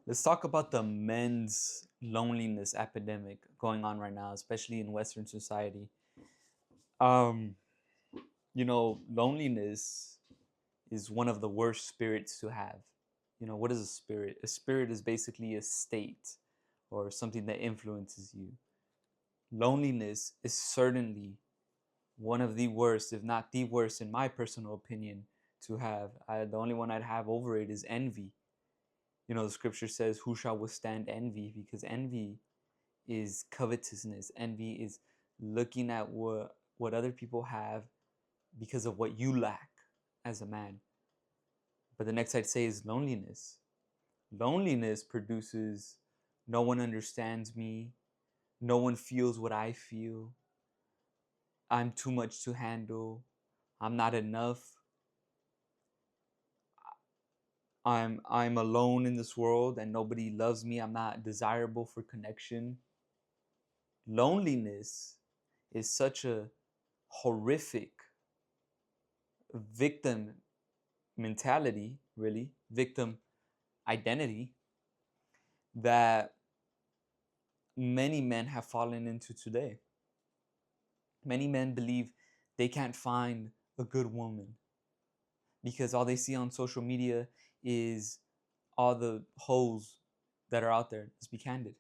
Let's talk about the men's loneliness epidemic going on right now, especially in Western society. Um, Loneliness is one of the worst spirits to have. What is a spirit? A spirit is basically a state or something that influences you. Loneliness is certainly one of the worst, if not the worst, in my personal opinion, to have. The only one I'd have over it is envy. The scripture says, "Who shall withstand envy?" Because envy is covetousness. Envy is looking at what other people have because of what you lack as a man. But the next I'd say is loneliness. Loneliness produces no one understands me, no one feels what I feel, I'm too much to handle, I'm not enough, I'm alone in this world and nobody loves me, I'm not desirable for connection. Loneliness is such a horrific victim mentality, really, victim identity that many men have fallen into today. Many men believe they can't find a good woman because all they see on social media is all the hoes that are out there. Let's be candid.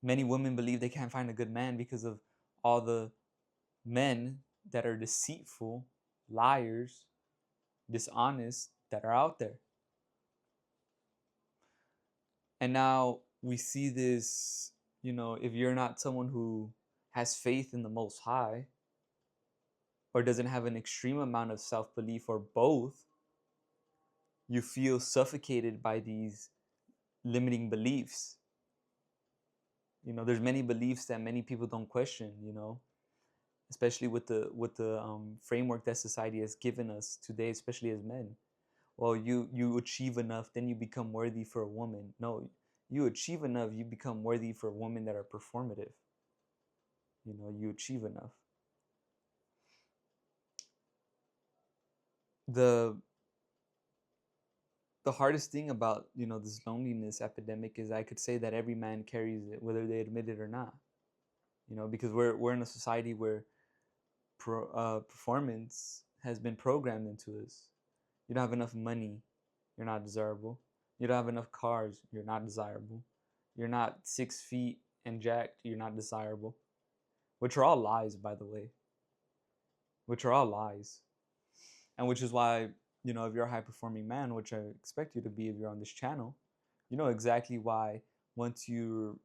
Many women believe they can't find a good man because of all the men that are deceitful, liars, dishonest that are out there. And now we see this, if you're not someone who has faith in the Most High or doesn't have an extreme amount of self belief or both, you feel suffocated by these limiting beliefs. There's many beliefs that many people don't question, especially with the framework that society has given us today, especially as men. Well, you achieve enough, then you become worthy for a woman. No, you achieve enough, you become worthy for women that are performative. You achieve enough. The the hardest thing about this loneliness epidemic is I could say that every man carries it, whether they admit it or not. Because we're in a society where performance has been programmed into us. You don't have enough money, you're not desirable. You don't have enough cars, you're not desirable. You're not 6 feet and jacked, you're not desirable. Which are all lies, by the way. Which are all lies. And which is why, if you're a high performing man, which I expect you to be if you're on this channel, you know exactly why once you're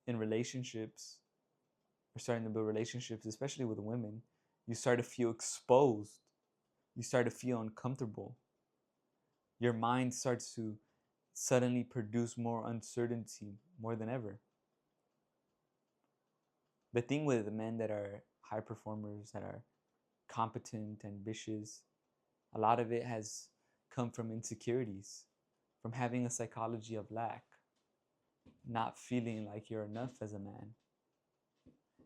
in relationships or starting to build relationships, especially with women, you start to feel exposed. You start to feel uncomfortable. Your mind starts to suddenly produce more uncertainty more than ever. The thing with men that are high performers, that are competent, ambitious, a lot of it has come from insecurities, from having a psychology of lack, not feeling like you're enough as a man.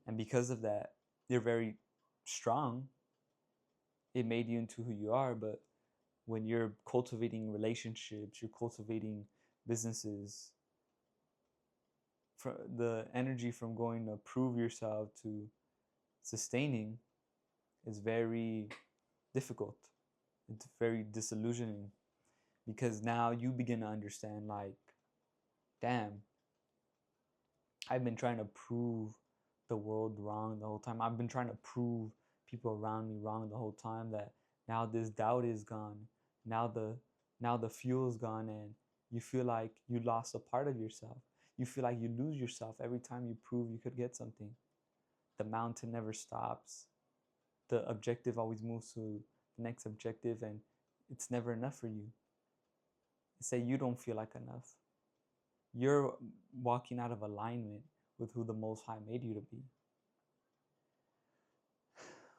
And because of that, you're very strong. It made you into who you are, but when you're cultivating relationships, you're cultivating businesses, the energy from going to prove yourself to sustaining is very difficult. It's very disillusioning because now you begin to understand, like, damn, I've been trying to prove the world wrong the whole time. I've been trying to prove people around me wrong the whole time, that now this doubt is gone. Now the fuel is gone and you feel like you lost a part of yourself. You feel like you lose yourself every time you prove you could get something. The mountain never stops. The objective always moves to the next objective and it's never enough for you. Say you don't feel like enough. You're walking out of alignment with who the Most High made you to be.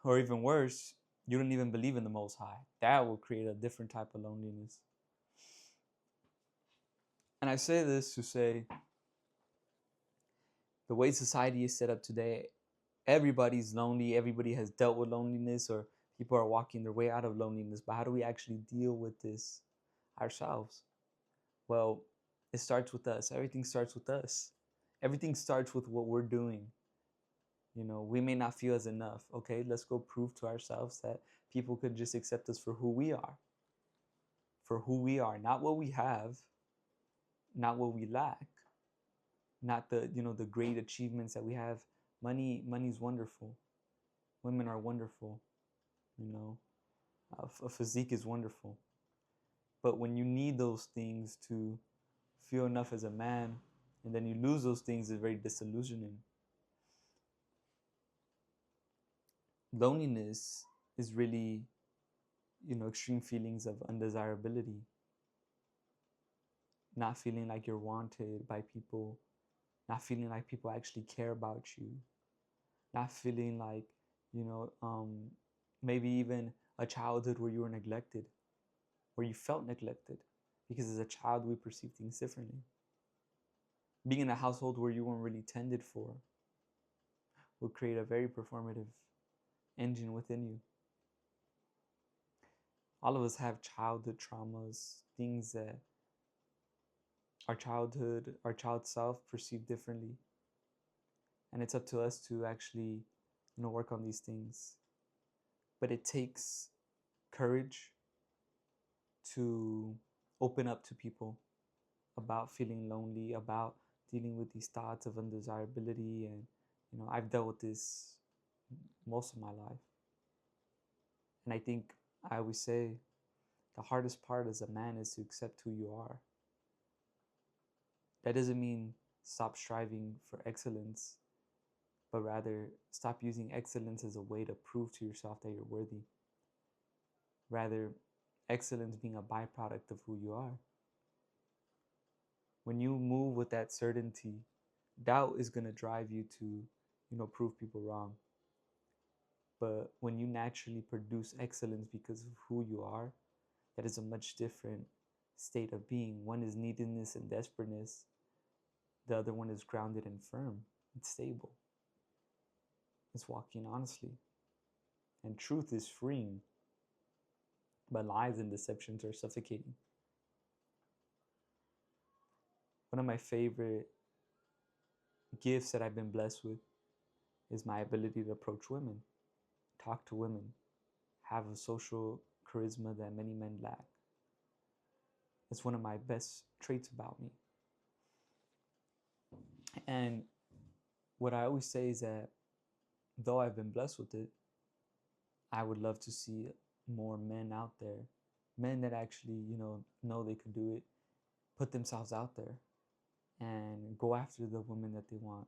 Or even worse, you don't even believe in the Most High. That will create a different type of loneliness. And I say this to say, the way society is set up today, everybody's lonely. Everybody has dealt with loneliness, or people are walking their way out of loneliness. But how do we actually deal with this ourselves? Well, it starts with us. Everything starts with us. Everything starts with what we're doing. We may not feel as enough. Okay, let's go prove to ourselves that people could just accept us for who we are. For who we are, not what we have, not what we lack, not the great achievements that we have. Money's wonderful. Women are wonderful. A physique is wonderful. But when you need those things to feel enough as a man, and then you lose those things, it's very disillusioning. Loneliness is really, extreme feelings of undesirability, not feeling like you're wanted by people, not feeling like people actually care about you, not feeling like, you know, um, maybe even a childhood where you were neglected, where you felt neglected, because as a child we perceive things differently. Being in a household where you weren't really tended for will create a very performative engine within you. All of us have childhood traumas, things that our child self perceived differently. And it's up to us to actually, work on these things. But it takes courage to open up to people about feeling lonely, about dealing with these thoughts of undesirability. And, I've dealt with this most of my life. And I think I always say the hardest part as a man is to accept who you are. That doesn't mean stop striving for excellence, but rather stop using excellence as a way to prove to yourself that you're worthy. Rather, excellence being a byproduct of who you are. When you move with that certainty, doubt is going to drive you to, prove people wrong. But when you naturally produce excellence because of who you are, that is a much different state of being. One is neediness and desperateness. The other one is grounded and firm. It's stable. It's walking honestly. And truth is freeing. But lies and deceptions are suffocating. One of my favorite gifts that I've been blessed with is my ability to approach women, talk to women, have a social charisma that many men lack. It's one of my best traits about me. And what I always say is that though I've been blessed with it, I would love to see more men out there, men that actually, know they could do it, put themselves out there and go after the women that they want.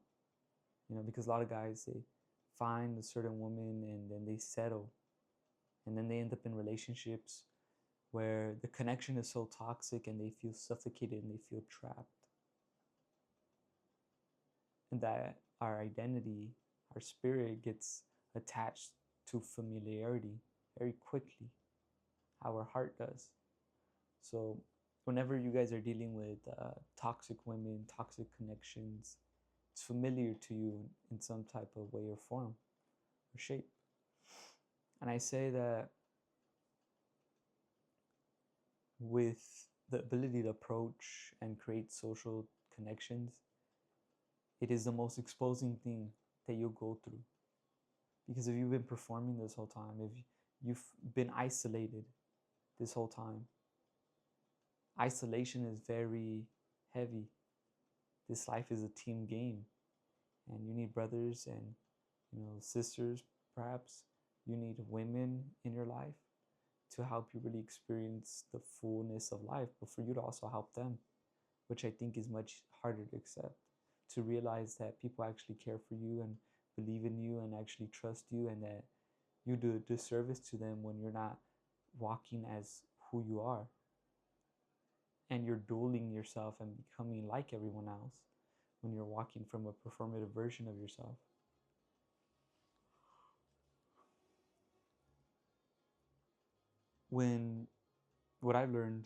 Because a lot of guys, they find a certain woman and then they settle. And then they end up in relationships where the connection is so toxic and they feel suffocated and they feel trapped. And that our identity, our spirit gets attached to familiarity very quickly, how our heart does. So whenever you guys are dealing with toxic women, toxic connections, it's familiar to you in some type of way or form or shape. And I say that with the ability to approach and create social connections, it is the most exposing thing that you'll go through. Because if you've been performing this whole time, if you've been isolated this whole time, isolation is very heavy. This life is a team game, and you need brothers and sisters, perhaps. You need women in your life to help you really experience the fullness of life, but for you to also help them, which I think is much harder to accept. To realize that people actually care for you and believe in you and actually trust you, and that you do a disservice to them when you're not walking as who you are. And you're dueling yourself and becoming like everyone else when you're walking from a performative version of yourself. When what I've learned,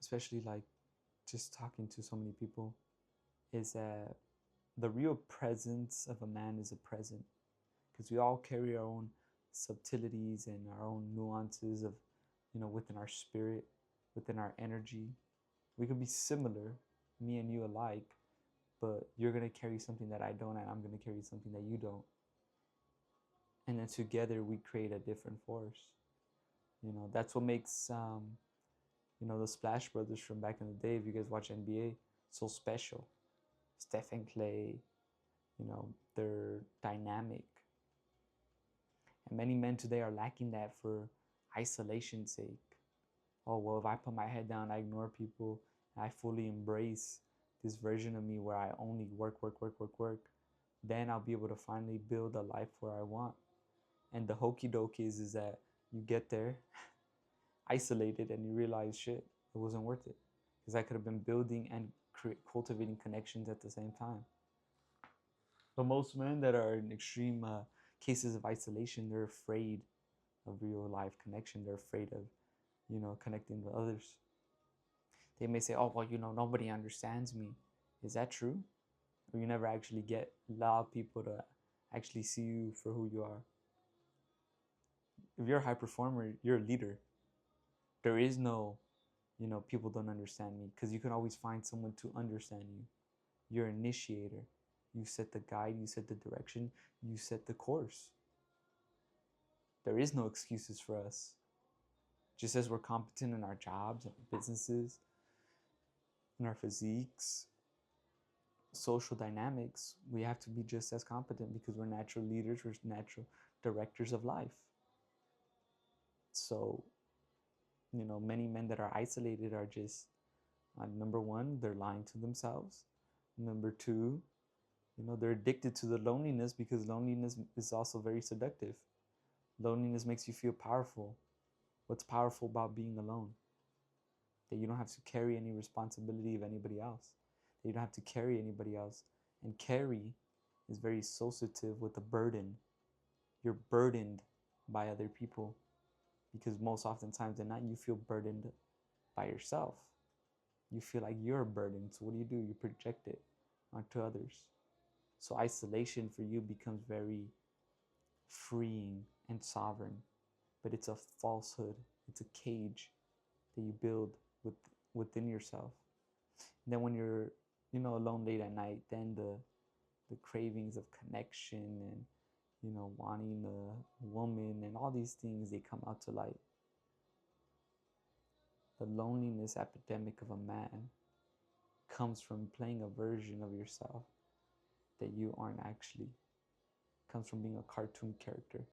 especially like just talking to so many people, is that the real presence of a man is a present, because we all carry our own subtleties and our own nuances of, within our spirit, within our energy. We could be similar, me and you alike, but you're going to carry something that I don't, and I'm going to carry something that you don't. And then together we create a different force. You know, that's what makes, you know, the Splash Brothers from back in the day, if you guys watch NBA, so special. Steph and Clay, you know, they're dynamic. And many men today are lacking that for isolation's sake. Oh, well, if I put my head down, I ignore people, and I fully embrace this version of me where I only work, work, work, work, work, then I'll be able to finally build a life where I want. And the hokey doke is that you get there isolated and you realize, shit, it wasn't worth it. Because I could have been building and cultivating connections at the same time. But most men that are in extreme cases of isolation, they're afraid of real life connection. They're afraid of, you know, connecting with others. They may say, oh, well, you know, nobody understands me. Is that true? Or you never actually allow people to actually see you for who you are. If you're a high performer, you're a leader. There is no, you know, people don't understand me, because you can always find someone to understand you. You're an initiator. You set the guide, you set the direction, you set the course. There is no excuses for us. Just as we're competent in our jobs, in our businesses, in our physiques, social dynamics, we have to be just as competent, because we're natural leaders, we're natural directors of life. So, you know, many men that are isolated are just, number one, they're lying to themselves. Number two, you know, they're addicted to the loneliness, because loneliness is also very seductive. Loneliness makes you feel powerful. What's powerful about being alone? That you don't have to carry any responsibility of anybody else. That you don't have to carry anybody else. And carry is very associative with a burden. You're burdened by other people, because most oftentimes than not, you feel burdened by yourself. You feel like you're a burden. So what do? You project it onto others. So isolation for you becomes very freeing and sovereign, but it's a falsehood. It's a cage that you build within yourself. And then when you're, you know, alone late at night, then the cravings of connection and, you know, wanting a woman and all these things, they come out to light. The loneliness epidemic of a man comes from playing a version of yourself that you aren't actually. It comes from being a cartoon character.